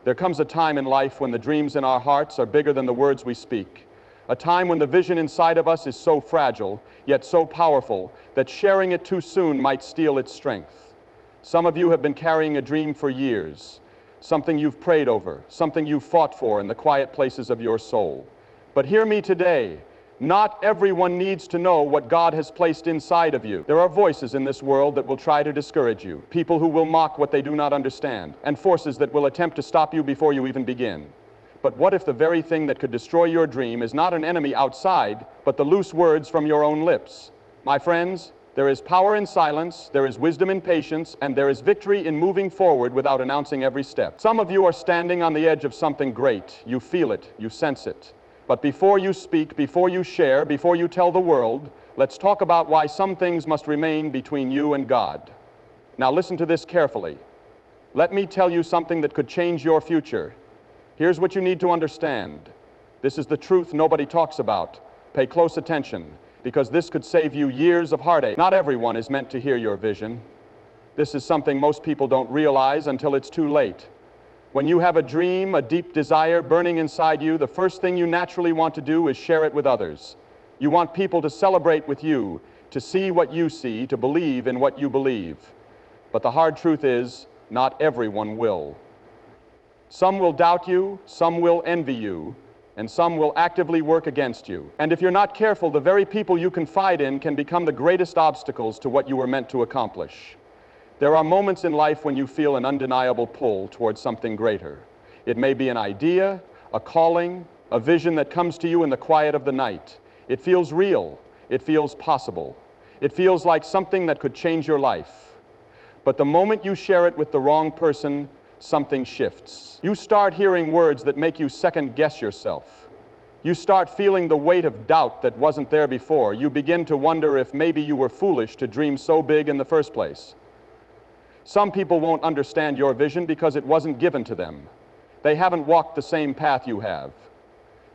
There comes a time in life when the dreams in our hearts are bigger than the words we speak. A time when the vision inside of us is so fragile, yet so powerful, that sharing it too soon might steal its strength. Some of you have been carrying a dream for years, something you've prayed over, something you've fought for in the quiet places of your soul. But hear me today. Not everyone needs to know what God has placed inside of you. There are voices in this world that will try to discourage you, people who will mock what they do not understand, and forces that will attempt to stop you before you even begin. But what if the very thing that could destroy your dream is not an enemy outside, but the loose words from your own lips? My friends, there is power in silence, there is wisdom in patience, and there is victory in moving forward without announcing every step. Some of you are standing on the edge of something great. You feel it, you sense it. But before you speak, before you share, before you tell the world, let's talk about why some things must remain between you and God. Now listen to this carefully. Let me tell you something that could change your future. Here's what you need to understand. This is the truth nobody talks about. Pay close attention, because this could save you years of heartache. Not everyone is meant to hear your vision. This is something most people don't realize until it's too late. When you have a dream, a deep desire burning inside you, the first thing you naturally want to do is share it with others. You want people to celebrate with you, to see what you see, to believe in what you believe. But the hard truth is, not everyone will. Some will doubt you, some will envy you, and some will actively work against you. And if you're not careful, the very people you confide in can become the greatest obstacles to what you were meant to accomplish. There are moments in life when you feel an undeniable pull towards something greater. It may be an idea, a calling, a vision that comes to you in the quiet of the night. It feels real. It feels possible. It feels like something that could change your life. But the moment you share it with the wrong person, something shifts. You start hearing words that make you second-guess yourself. You start feeling the weight of doubt that wasn't there before. You begin to wonder if maybe you were foolish to dream so big in the first place. Some people won't understand your vision because it wasn't given to them. They haven't walked the same path you have.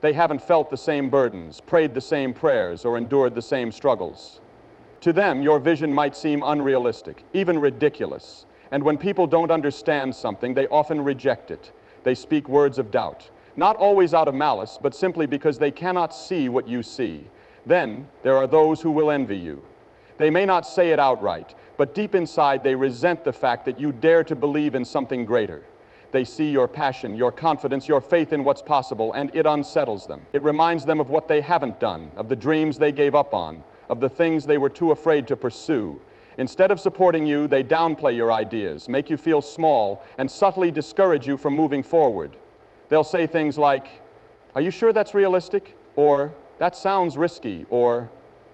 They haven't felt the same burdens, prayed the same prayers, or endured the same struggles. To them, your vision might seem unrealistic, even ridiculous. And when people don't understand something, they often reject it. They speak words of doubt, not always out of malice, but simply because they cannot see what you see. Then there are those who will envy you. They may not say it outright, but deep inside they resent the fact that you dare to believe in something greater. They see your passion, your confidence, your faith in what's possible, and it unsettles them. It reminds them of what they haven't done, of the dreams they gave up on, of the things they were too afraid to pursue. Instead of supporting you, they downplay your ideas, make you feel small, and subtly discourage you from moving forward. They'll say things like, "Are you sure that's realistic?" Or, "That sounds risky," or,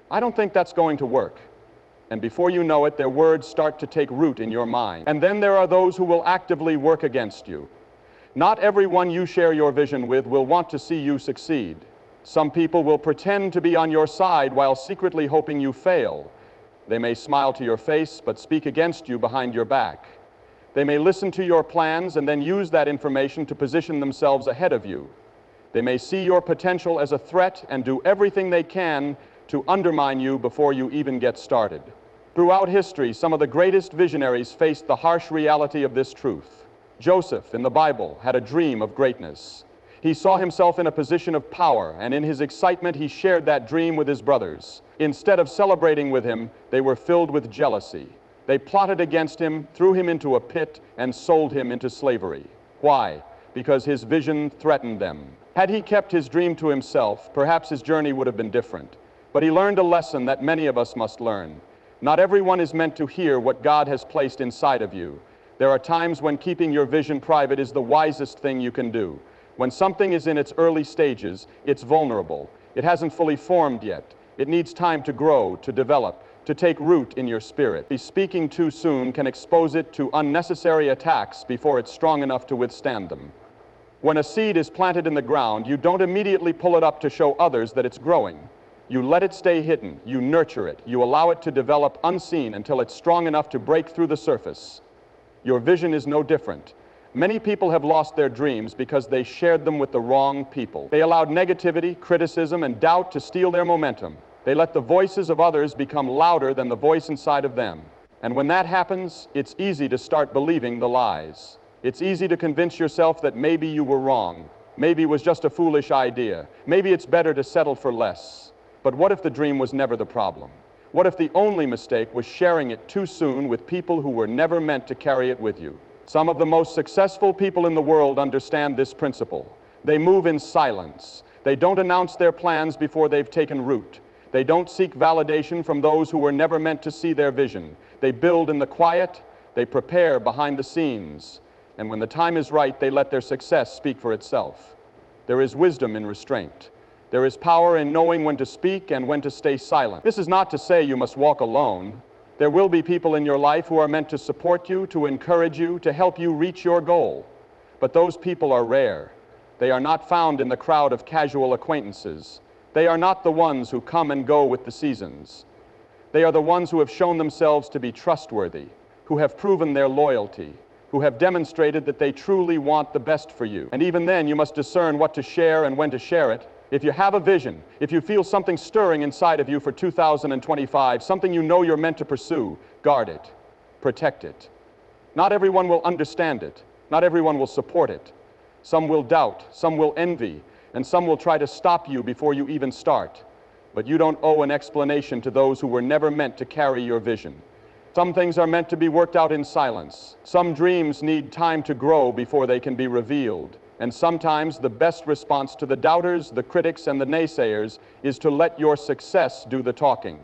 "I don't think that's going to work." And before you know it, their words start to take root in your mind. And then there are those who will actively work against you. Not everyone you share your vision with will want to see you succeed. Some people will pretend to be on your side while secretly hoping you fail. They may smile to your face, but speak against you behind your back. They may listen to your plans and then use that information to position themselves ahead of you. They may see your potential as a threat and do everything they can to undermine you before you even get started. Throughout history, some of the greatest visionaries faced the harsh reality of this truth. Joseph, in the Bible, had a dream of greatness. He saw himself in a position of power, and in his excitement, he shared that dream with his brothers. Instead of celebrating with him, they were filled with jealousy. They plotted against him, threw him into a pit, and sold him into slavery. Why? Because his vision threatened them. Had he kept his dream to himself, perhaps his journey would have been different. But he learned a lesson that many of us must learn. Not everyone is meant to hear what God has placed inside of you. There are times when keeping your vision private is the wisest thing you can do. When something is in its early stages, it's vulnerable. It hasn't fully formed yet. It needs time to grow, to develop, to take root in your spirit. Speaking too soon can expose it to unnecessary attacks before it's strong enough to withstand them. When a seed is planted in the ground, you don't immediately pull it up to show others that it's growing. You let it stay hidden, you nurture it, you allow it to develop unseen until it's strong enough to break through the surface. Your vision is no different. Many people have lost their dreams because they shared them with the wrong people. They allowed negativity, criticism, and doubt to steal their momentum. They let the voices of others become louder than the voice inside of them. And when that happens, it's easy to start believing the lies. It's easy to convince yourself that maybe you were wrong. Maybe it was just a foolish idea. Maybe it's better to settle for less. But what if the dream was never the problem? What if the only mistake was sharing it too soon with people who were never meant to carry it with you? Some of the most successful people in the world understand this principle. They move in silence. They don't announce their plans before they've taken root. They don't seek validation from those who were never meant to see their vision. They build in the quiet. They prepare behind the scenes. And when the time is right, they let their success speak for itself. There is wisdom in restraint. There is power in knowing when to speak and when to stay silent. This is not to say you must walk alone. There will be people in your life who are meant to support you, to encourage you, to help you reach your goal. But those people are rare. They are not found in the crowd of casual acquaintances. They are not the ones who come and go with the seasons. They are the ones who have shown themselves to be trustworthy, who have proven their loyalty, who have demonstrated that they truly want the best for you. And even then, you must discern what to share and when to share it. If you have a vision, if you feel something stirring inside of you for 2025, something you know you're meant to pursue, guard it, protect it. Not everyone will understand it. Not everyone will support it. Some will doubt, some will envy, and some will try to stop you before you even start. But you don't owe an explanation to those who were never meant to carry your vision. Some things are meant to be worked out in silence. Some dreams need time to grow before they can be revealed. And sometimes the best response to the doubters, the critics, and the naysayers is to let your success do the talking.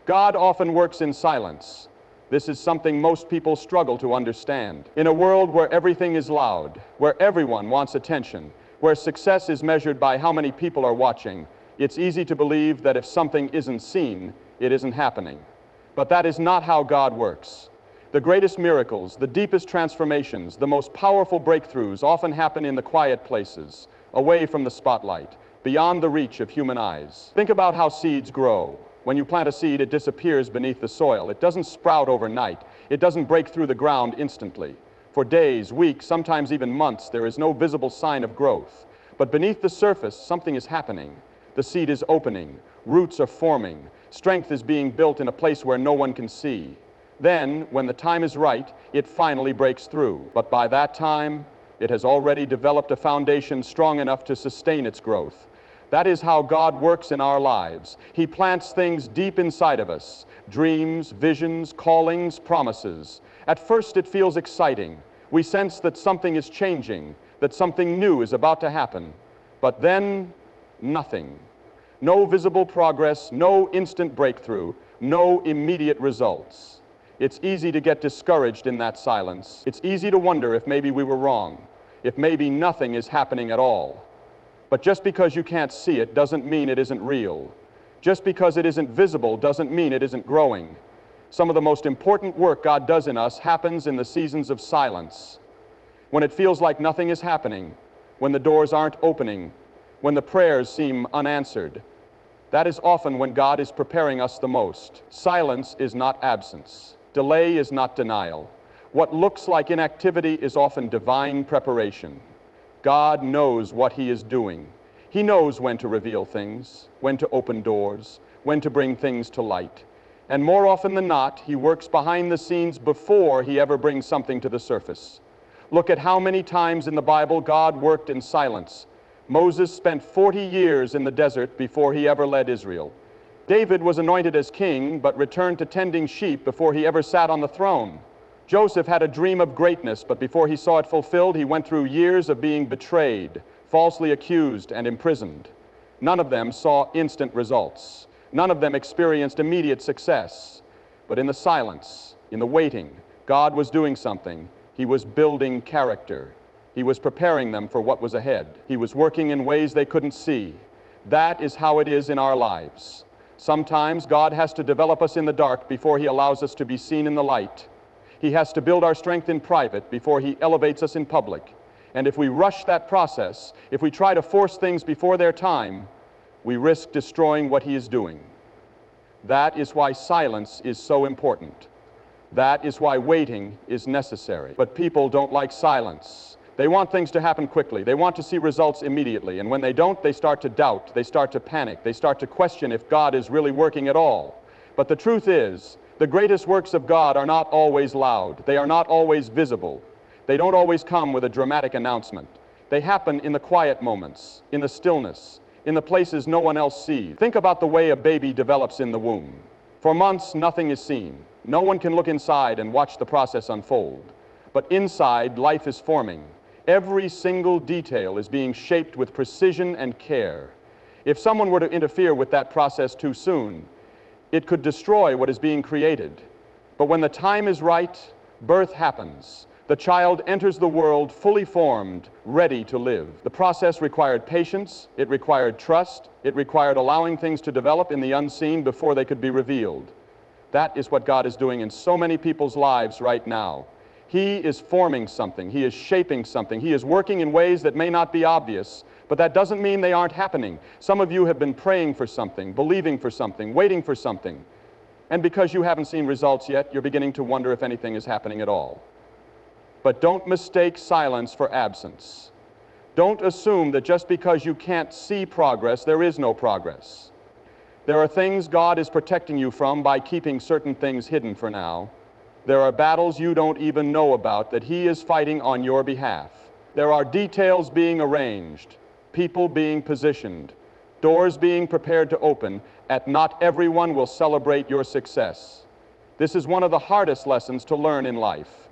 God often works in silence. This is something most people struggle to understand. In a world where everything is loud, where everyone wants attention, where success is measured by how many people are watching, it's easy to believe that if something isn't seen, it isn't happening. But that is not how God works. The greatest miracles, the deepest transformations, the most powerful breakthroughs often happen in the quiet places, away from the spotlight, beyond the reach of human eyes. Think about how seeds grow. When you plant a seed, it disappears beneath the soil. It doesn't sprout overnight. It doesn't break through the ground instantly. For days, weeks, sometimes even months, there is no visible sign of growth. But beneath the surface, something is happening. The seed is opening. Roots are forming. Strength is being built in a place where no one can see. Then, when the time is right, it finally breaks through. But by that time, it has already developed a foundation strong enough to sustain its growth. That is how God works in our lives. He plants things deep inside of us, dreams, visions, callings, promises. At first, it feels exciting. We sense that something is changing, that something new is about to happen. But then, nothing. No visible progress, no instant breakthrough, no immediate results. It's easy to get discouraged in that silence. It's easy to wonder if maybe we were wrong, if maybe nothing is happening at all. But just because you can't see it doesn't mean it isn't real. Just because it isn't visible doesn't mean it isn't growing. Some of the most important work God does in us happens in the seasons of silence. When it feels like nothing is happening, when the doors aren't opening, when the prayers seem unanswered. That is often when God is preparing us the most. Silence is not absence. Delay is not denial. What looks like inactivity is often divine preparation. God knows what He is doing. He knows when to reveal things, when to open doors, when to bring things to light. And more often than not, He works behind the scenes before He ever brings something to the surface. Look at how many times in the Bible God worked in silence. Moses spent 40 years in the desert before he ever led Israel. David was anointed as king, but returned to tending sheep before he ever sat on the throne. Joseph had a dream of greatness, but before he saw it fulfilled, he went through years of being betrayed, falsely accused, and imprisoned. None of them saw instant results. None of them experienced immediate success. But in the silence, in the waiting, God was doing something. He was building character. He was preparing them for what was ahead. He was working in ways they couldn't see. That is how it is in our lives. Sometimes God has to develop us in the dark before He allows us to be seen in the light. He has to build our strength in private before He elevates us in public. And if we rush that process, if we try to force things before their time, we risk destroying what He is doing. That is why silence is so important. That is why waiting is necessary. But people don't like silence. They want things to happen quickly. They want to see results immediately. And when they don't, they start to doubt. They start to panic. They start to question if God is really working at all. But the truth is, the greatest works of God are not always loud. They are not always visible. They don't always come with a dramatic announcement. They happen in the quiet moments, in the stillness, in the places no one else sees. Think about the way a baby develops in the womb. For months, nothing is seen. No one can look inside and watch the process unfold. But inside, life is forming. Every single detail is being shaped with precision and care. If someone were to interfere with that process too soon, it could destroy what is being created. But when the time is right, birth happens. The child enters the world fully formed, ready to live. The process required patience, it required trust, it required allowing things to develop in the unseen before they could be revealed. That is what God is doing in so many people's lives right now. He is forming something, He is shaping something, He is working in ways that may not be obvious, but that doesn't mean they aren't happening. Some of you have been praying for something, believing for something, waiting for something, and because you haven't seen results yet, you're beginning to wonder if anything is happening at all. But don't mistake silence for absence. Don't assume that just because you can't see progress, there is no progress. There are things God is protecting you from by keeping certain things hidden for now. There are battles you don't even know about that He is fighting on your behalf. There are details being arranged, people being positioned, doors being prepared to open, and not everyone will celebrate your success. This is one of the hardest lessons to learn in life.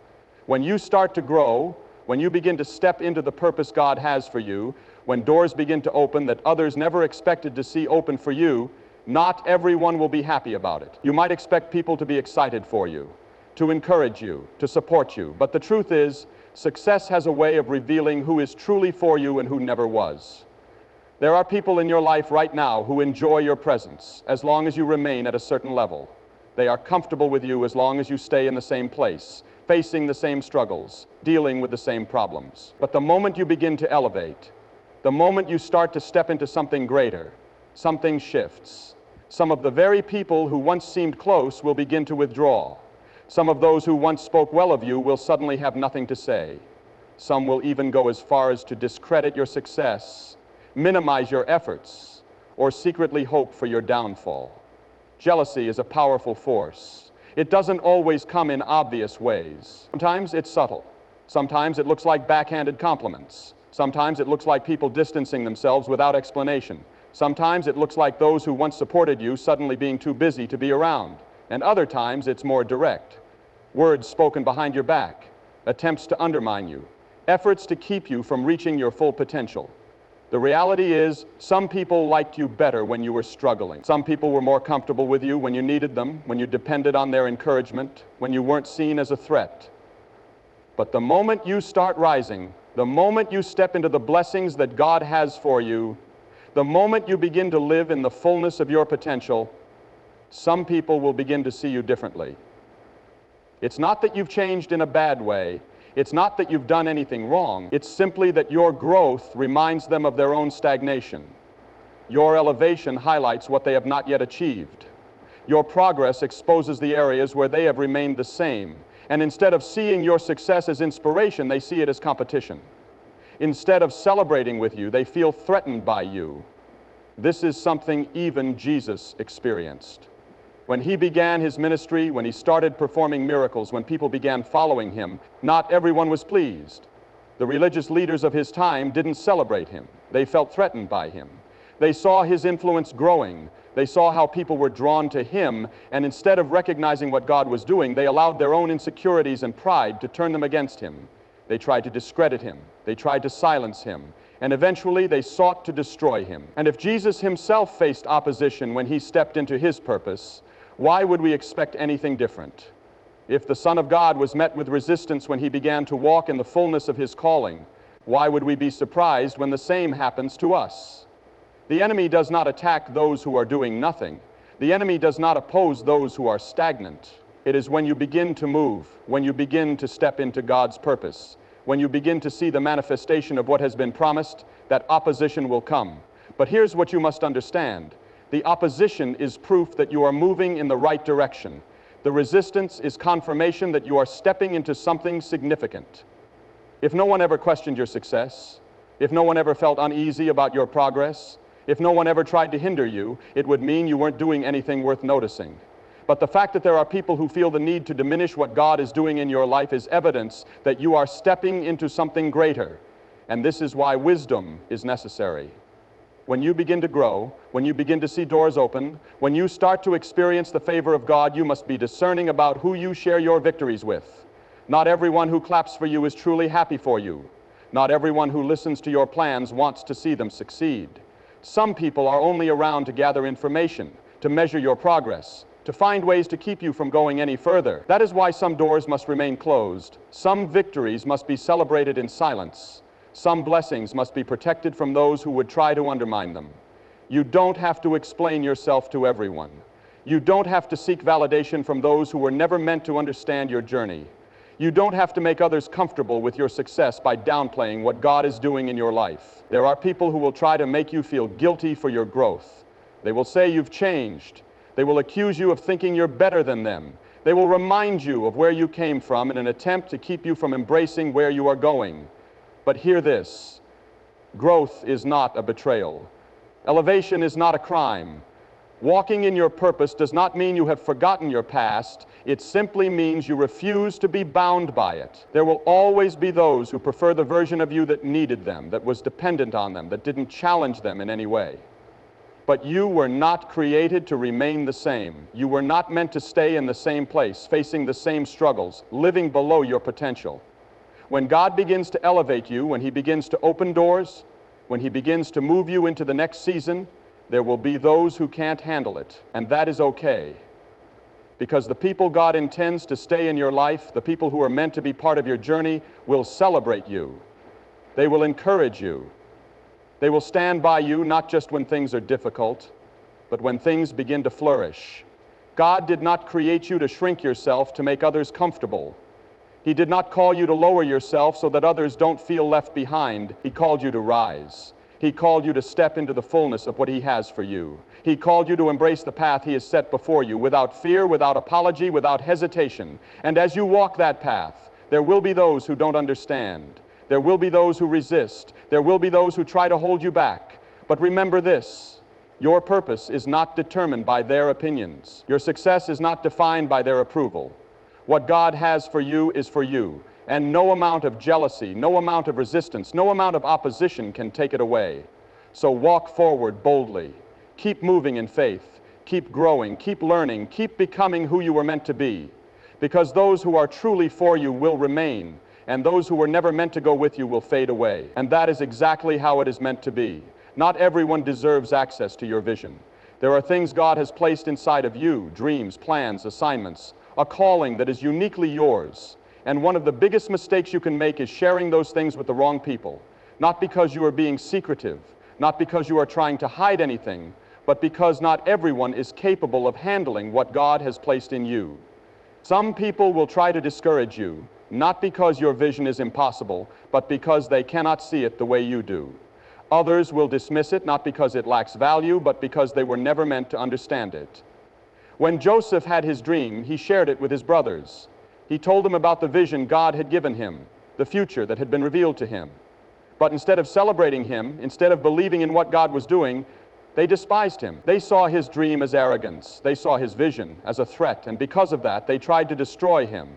When you start to grow, when you begin to step into the purpose God has for you, when doors begin to open that others never expected to see open for you, not everyone will be happy about it. You might expect people to be excited for you, to encourage you, to support you, but the truth is, success has a way of revealing who is truly for you and who never was. There are people in your life right now who enjoy your presence as long as you remain at a certain level. They are comfortable with you as long as you stay in the same place, facing the same struggles, dealing with the same problems. But the moment you begin to elevate, the moment you start to step into something greater, something shifts. Some of the very people who once seemed close will begin to withdraw. Some of those who once spoke well of you will suddenly have nothing to say. Some will even go as far as to discredit your success, minimize your efforts, or secretly hope for your downfall. Jealousy is a powerful force. It doesn't always come in obvious ways. Sometimes it's subtle. Sometimes it looks like backhanded compliments. Sometimes it looks like people distancing themselves without explanation. Sometimes it looks like those who once supported you suddenly being too busy to be around. And other times it's more direct. Words spoken behind your back, attempts to undermine you, efforts to keep you from reaching your full potential. The reality is, some people liked you better when you were struggling. Some people were more comfortable with you when you needed them, when you depended on their encouragement, when you weren't seen as a threat. But the moment you start rising, the moment you step into the blessings that God has for you, the moment you begin to live in the fullness of your potential, some people will begin to see you differently. It's not that you've changed in a bad way. It's not that you've done anything wrong. It's simply that your growth reminds them of their own stagnation. Your elevation highlights what they have not yet achieved. Your progress exposes the areas where they have remained the same. And instead of seeing your success as inspiration, they see it as competition. Instead of celebrating with you, they feel threatened by you. This is something even Jesus experienced. When He began His ministry, when He started performing miracles, when people began following Him, not everyone was pleased. The religious leaders of His time didn't celebrate Him. They felt threatened by Him. They saw His influence growing. They saw how people were drawn to Him, and instead of recognizing what God was doing, they allowed their own insecurities and pride to turn them against Him. They tried to discredit Him. They tried to silence Him. And eventually they sought to destroy Him. And if Jesus Himself faced opposition when He stepped into His purpose, why would we expect anything different? If the Son of God was met with resistance when He began to walk in the fullness of His calling, why would we be surprised when the same happens to us? The enemy does not attack those who are doing nothing. The enemy does not oppose those who are stagnant. It is when you begin to move, when you begin to step into God's purpose, when you begin to see the manifestation of what has been promised, that opposition will come. But here's what you must understand. The opposition is proof that you are moving in the right direction. The resistance is confirmation that you are stepping into something significant. If no one ever questioned your success, if no one ever felt uneasy about your progress, if no one ever tried to hinder you, it would mean you weren't doing anything worth noticing. But the fact that there are people who feel the need to diminish what God is doing in your life is evidence that you are stepping into something greater. And this is why wisdom is necessary. When you begin to grow, when you begin to see doors open, when you start to experience the favor of God, you must be discerning about who you share your victories with. Not everyone who claps for you is truly happy for you. Not everyone who listens to your plans wants to see them succeed. Some people are only around to gather information, to measure your progress, to find ways to keep you from going any further. That is why some doors must remain closed. Some victories must be celebrated in silence. Some blessings must be protected from those who would try to undermine them. You don't have to explain yourself to everyone. You don't have to seek validation from those who were never meant to understand your journey. You don't have to make others comfortable with your success by downplaying what God is doing in your life. There are people who will try to make you feel guilty for your growth. They will say you've changed. They will accuse you of thinking you're better than them. They will remind you of where you came from in an attempt to keep you from embracing where you are going. But hear this, growth is not a betrayal. Elevation is not a crime. Walking in your purpose does not mean you have forgotten your past. It simply means you refuse to be bound by it. There will always be those who prefer the version of you that needed them, that was dependent on them, that didn't challenge them in any way. But you were not created to remain the same. You were not meant to stay in the same place, facing the same struggles, living below your potential. When God begins to elevate you, when He begins to open doors, when He begins to move you into the next season, there will be those who can't handle it, and that is okay. Because the people God intends to stay in your life, the people who are meant to be part of your journey, will celebrate you. They will encourage you. They will stand by you not just when things are difficult, but when things begin to flourish. God did not create you to shrink yourself to make others comfortable. He did not call you to lower yourself so that others don't feel left behind. He called you to rise. He called you to step into the fullness of what He has for you. He called you to embrace the path He has set before you without fear, without apology, without hesitation. And as you walk that path, there will be those who don't understand. There will be those who resist. There will be those who try to hold you back. But remember this, your purpose is not determined by their opinions. Your success is not defined by their approval. What God has for you is for you, and no amount of jealousy, no amount of resistance, no amount of opposition can take it away. So walk forward boldly. Keep moving in faith. Keep growing. Keep learning. Keep becoming who you were meant to be. Because those who are truly for you will remain, and those who were never meant to go with you will fade away. And that is exactly how it is meant to be. Not everyone deserves access to your vision. There are things God has placed inside of you, dreams, plans, assignments, a calling that is uniquely yours. And one of the biggest mistakes you can make is sharing those things with the wrong people. Not because you are being secretive, not because you are trying to hide anything, but because not everyone is capable of handling what God has placed in you. Some people will try to discourage you, not because your vision is impossible, but because they cannot see it the way you do. Others will dismiss it, not because it lacks value, but because they were never meant to understand it. When Joseph had his dream, he shared it with his brothers. He told them about the vision God had given him, the future that had been revealed to him. But instead of celebrating him, instead of believing in what God was doing, they despised him. They saw his dream as arrogance. They saw his vision as a threat, and because of that, they tried to destroy him.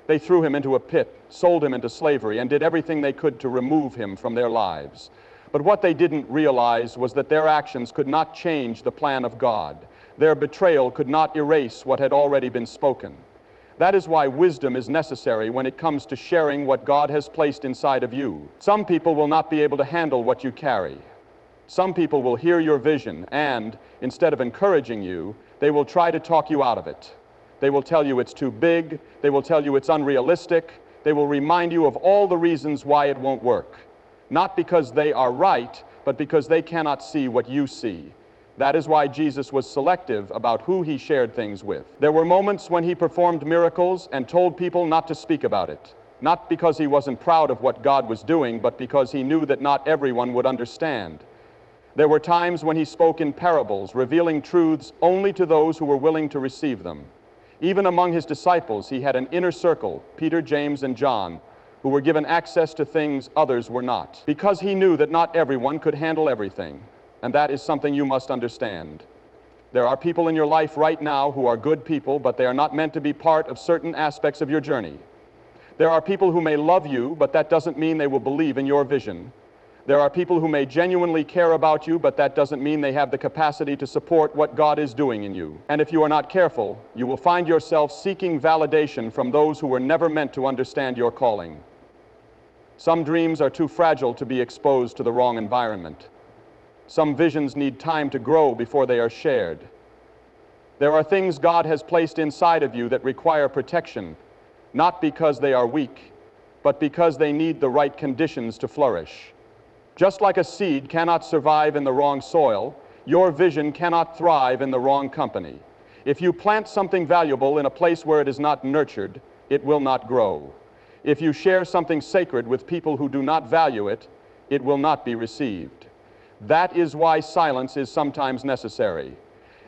They threw him into a pit, sold him into slavery, and did everything they could to remove him from their lives. But what they didn't realize was that their actions could not change the plan of God. Their betrayal could not erase what had already been spoken. That is why wisdom is necessary when it comes to sharing what God has placed inside of you. Some people will not be able to handle what you carry. Some people will hear your vision and, instead of encouraging you, they will try to talk you out of it. They will tell you it's too big. They will tell you it's unrealistic. They will remind you of all the reasons why it won't work. Not because they are right, but because they cannot see what you see. That is why Jesus was selective about who He shared things with. There were moments when He performed miracles and told people not to speak about it. Not because He wasn't proud of what God was doing, but because He knew that not everyone would understand. There were times when He spoke in parables, revealing truths only to those who were willing to receive them. Even among His disciples, He had an inner circle, Peter, James, and John, who were given access to things others were not. Because He knew that not everyone could handle everything. And that is something you must understand. There are people in your life right now who are good people, but they are not meant to be part of certain aspects of your journey. There are people who may love you, but that doesn't mean they will believe in your vision. There are people who may genuinely care about you, but that doesn't mean they have the capacity to support what God is doing in you. And if you are not careful, you will find yourself seeking validation from those who were never meant to understand your calling. Some dreams are too fragile to be exposed to the wrong environment. Some visions need time to grow before they are shared. There are things God has placed inside of you that require protection, not because they are weak, but because they need the right conditions to flourish. Just like a seed cannot survive in the wrong soil, your vision cannot thrive in the wrong company. If you plant something valuable in a place where it is not nurtured, it will not grow. If you share something sacred with people who do not value it, it will not be received. That is why silence is sometimes necessary.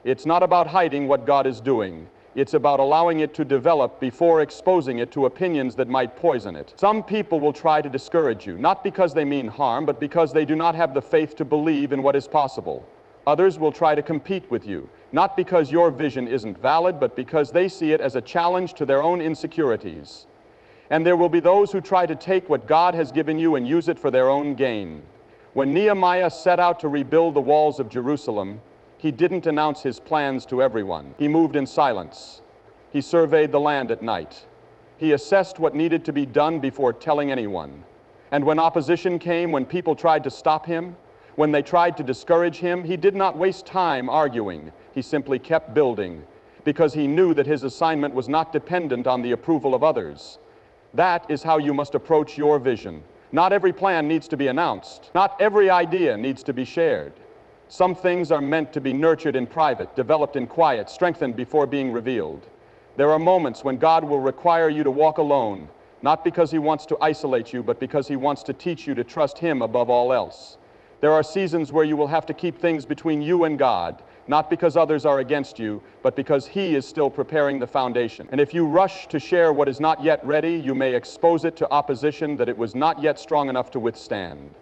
It's not about hiding what God is doing. It's about allowing it to develop before exposing it to opinions that might poison it. Some people will try to discourage you, not because they mean harm, but because they do not have the faith to believe in what is possible. Others will try to compete with you, not because your vision isn't valid, but because they see it as a challenge to their own insecurities. And there will be those who try to take what God has given you and use it for their own gain. When Nehemiah set out to rebuild the walls of Jerusalem, he didn't announce his plans to everyone. He moved in silence. He surveyed the land at night. He assessed what needed to be done before telling anyone. And when opposition came, when people tried to stop him, when they tried to discourage him, he did not waste time arguing. He simply kept building, because he knew that his assignment was not dependent on the approval of others. That is how you must approach your vision. Not every plan needs to be announced. Not every idea needs to be shared. Some things are meant to be nurtured in private, developed in quiet, strengthened before being revealed. There are moments when God will require you to walk alone, not because he wants to isolate you, but because he wants to teach you to trust him above all else. There are seasons where you will have to keep things between you and God, not because others are against you, but because he is still preparing the foundation. And if you rush to share what is not yet ready, you may expose it to opposition that it was not yet strong enough to withstand.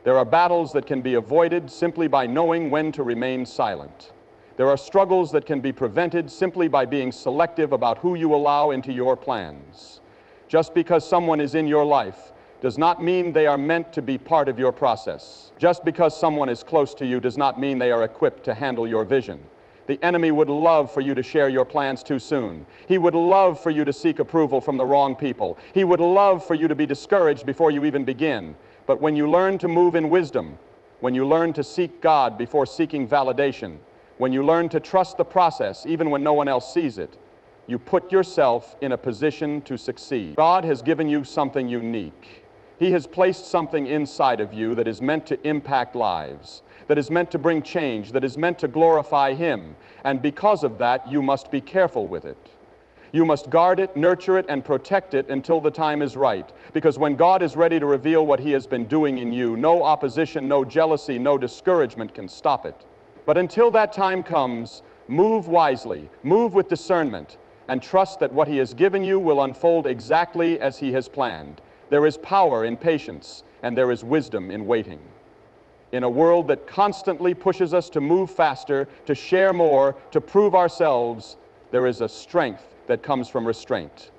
There are battles that can be avoided simply by knowing when to remain silent. There are struggles that can be prevented simply by being selective about who you allow into your plans. Just because someone is in your life does not mean they are meant to be part of your process. Just because someone is close to you does not mean they are equipped to handle your vision. The enemy would love for you to share your plans too soon. He would love for you to seek approval from the wrong people. He would love for you to be discouraged before you even begin. But when you learn to move in wisdom, when you learn to seek God before seeking validation, when you learn to trust the process even when no one else sees it, you put yourself in a position to succeed. God has given you something unique. He has placed something inside of you that is meant to impact lives, that is meant to bring change, that is meant to glorify him. And because of that, you must be careful with it. You must guard it, nurture it, and protect it until the time is right. Because when God is ready to reveal what he has been doing in you, no opposition, no jealousy, no discouragement can stop it. But until that time comes, move wisely, move with discernment, and trust that what he has given you will unfold exactly as he has planned. There is power in patience, and there is wisdom in waiting. In a world that constantly pushes us to move faster, to share more, to prove ourselves, there is a strength that comes from restraint.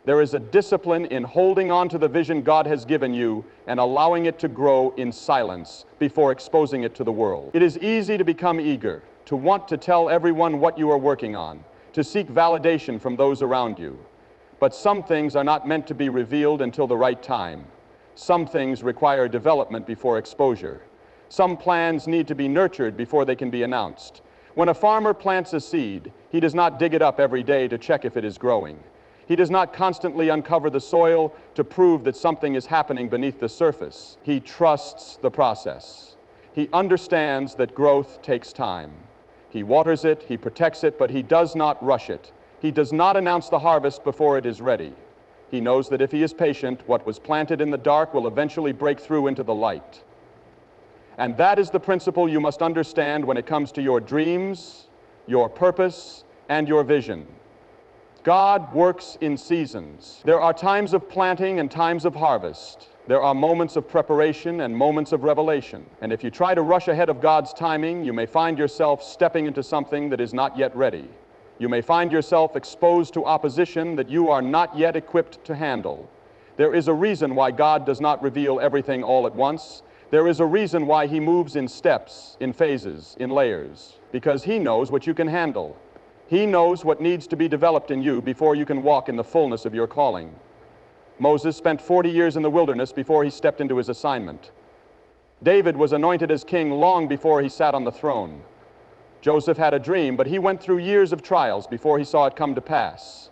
There is a discipline in holding on to the vision God has given you and allowing it to grow in silence before exposing it to the world. It is easy to become eager, to want to tell everyone what you are working on, to seek validation from those around you. But some things are not meant to be revealed until the right time. Some things require development before exposure. Some plans need to be nurtured before they can be announced. When a farmer plants a seed, he does not dig it up every day to check if it is growing. He does not constantly uncover the soil to prove that something is happening beneath the surface. He trusts the process. He understands that growth takes time. He waters it, he protects it, but he does not rush it. He does not announce the harvest before it is ready. He knows that if he is patient, what was planted in the dark will eventually break through into the light. And that is the principle you must understand when it comes to your dreams, your purpose, and your vision. God works in seasons. There are times of planting and times of harvest. There are moments of preparation and moments of revelation. And if you try to rush ahead of God's timing, you may find yourself stepping into something that is not yet ready. You may find yourself exposed to opposition that you are not yet equipped to handle. There is a reason why God does not reveal everything all at once. There is a reason why He moves in steps, in phases, in layers, because He knows what you can handle. He knows what needs to be developed in you before you can walk in the fullness of your calling. Moses spent 40 years in the wilderness before he stepped into his assignment. David was anointed as king long before he sat on the throne. Joseph had a dream, but he went through years of trials before he saw it come to pass.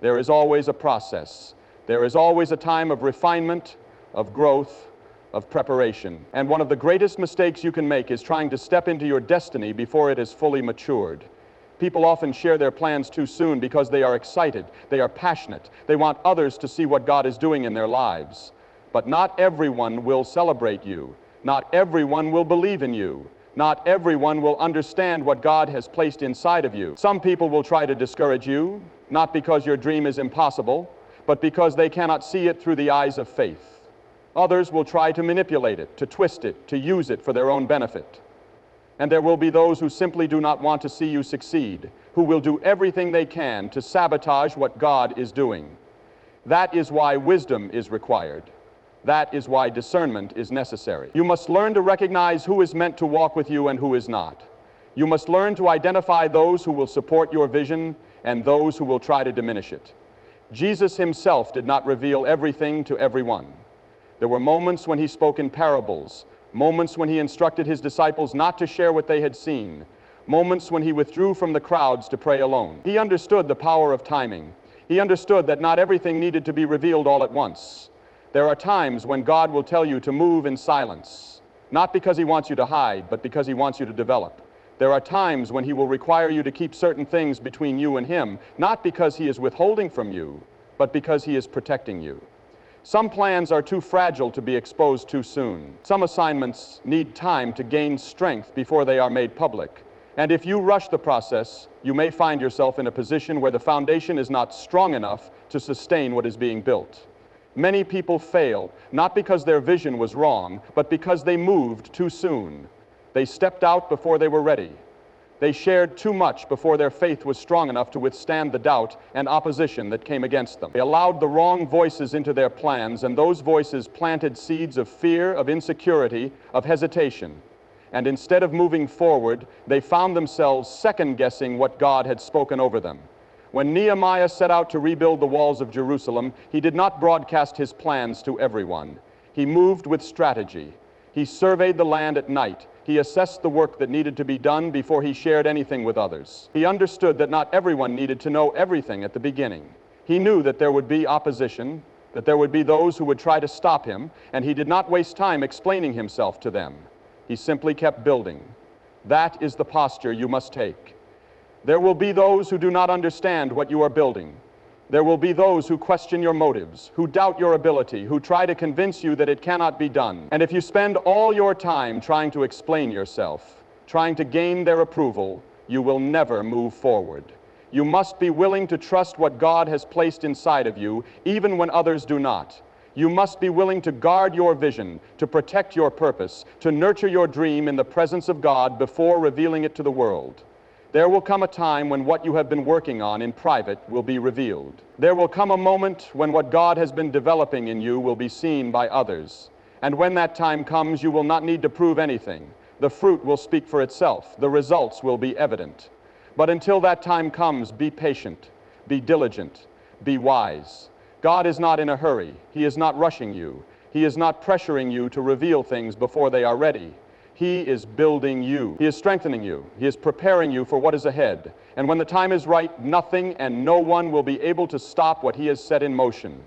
There is always a process. There is always a time of refinement, of growth, of preparation. And one of the greatest mistakes you can make is trying to step into your destiny before it is fully matured. People often share their plans too soon because they are excited, they are passionate, they want others to see what God is doing in their lives. But not everyone will celebrate you. Not everyone will believe in you. Not everyone will understand what God has placed inside of you. Some people will try to discourage you, not because your dream is impossible, but because they cannot see it through the eyes of faith. Others will try to manipulate it, to twist it, to use it for their own benefit. And there will be those who simply do not want to see you succeed, who will do everything they can to sabotage what God is doing. That is why wisdom is required. That is why discernment is necessary. You must learn to recognize who is meant to walk with you and who is not. You must learn to identify those who will support your vision and those who will try to diminish it. Jesus Himself did not reveal everything to everyone. There were moments when He spoke in parables, moments when He instructed His disciples not to share what they had seen, moments when He withdrew from the crowds to pray alone. He understood the power of timing. He understood that not everything needed to be revealed all at once. There are times when God will tell you to move in silence, not because He wants you to hide, but because He wants you to develop. There are times when He will require you to keep certain things between you and Him, not because He is withholding from you, but because He is protecting you. Some plans are too fragile to be exposed too soon. Some assignments need time to gain strength before they are made public. And if you rush the process, you may find yourself in a position where the foundation is not strong enough to sustain what is being built. Many people fail, not because their vision was wrong, but because they moved too soon. They stepped out before they were ready. They shared too much before their faith was strong enough to withstand the doubt and opposition that came against them. They allowed the wrong voices into their plans, and those voices planted seeds of fear, of insecurity, of hesitation. And instead of moving forward, they found themselves second-guessing what God had spoken over them. When Nehemiah set out to rebuild the walls of Jerusalem, he did not broadcast his plans to everyone. He moved with strategy. He surveyed the land at night. He assessed the work that needed to be done before he shared anything with others. He understood that not everyone needed to know everything at the beginning. He knew that there would be opposition, that there would be those who would try to stop him, and he did not waste time explaining himself to them. He simply kept building. That is the posture you must take. There will be those who do not understand what you are building. There will be those who question your motives, who doubt your ability, who try to convince you that it cannot be done. And if you spend all your time trying to explain yourself, trying to gain their approval, you will never move forward. You must be willing to trust what God has placed inside of you, even when others do not. You must be willing to guard your vision, to protect your purpose, to nurture your dream in the presence of God before revealing it to the world. There will come a time when what you have been working on in private will be revealed. There will come a moment when what God has been developing in you will be seen by others. And when that time comes, you will not need to prove anything. The fruit will speak for itself. The results will be evident. But until that time comes, be patient, be diligent, be wise. God is not in a hurry. He is not rushing you. He is not pressuring you to reveal things before they are ready. He is building you. He is strengthening you. He is preparing you for what is ahead. And when the time is right, nothing and no one will be able to stop what He has set in motion.